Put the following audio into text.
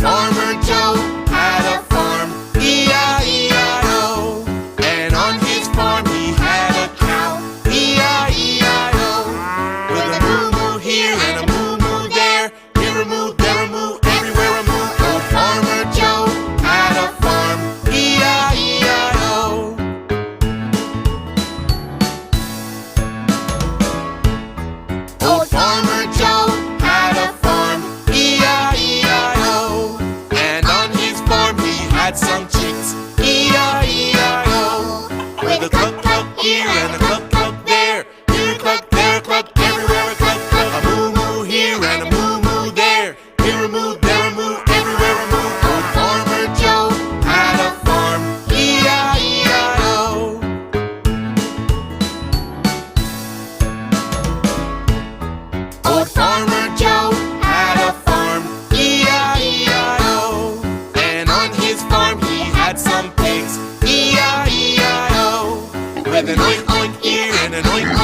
Farmer Joe had a farm, E-I-E-I-O. And on his farm he had a cow, E-I-E-I-O. With a moo-moo here and a moo-moo there, here a moo, there a moo, everywhere a moo. Old Farmer Joe had a farm, E-I-E-I-O. Old Farmer Joe had a farm, E-I-E-I-O. And on his farm he had some chicks, E-I-E-I-O. With a cluck-cluck here and a cluck-cluck there, here a cluck, there a cluck, everywhere a cluck-cluck. A moo-moo here and a moo-moo there, here a moo, there a moo, everywhere a moo. Old Farmer Joe had a farm, E-I-E-I-O. Old Farmer Joe had a farm, E-I-E-I-O. And on his farm he had some pigs, E-I-E-I-O. With an oink oink here and an oink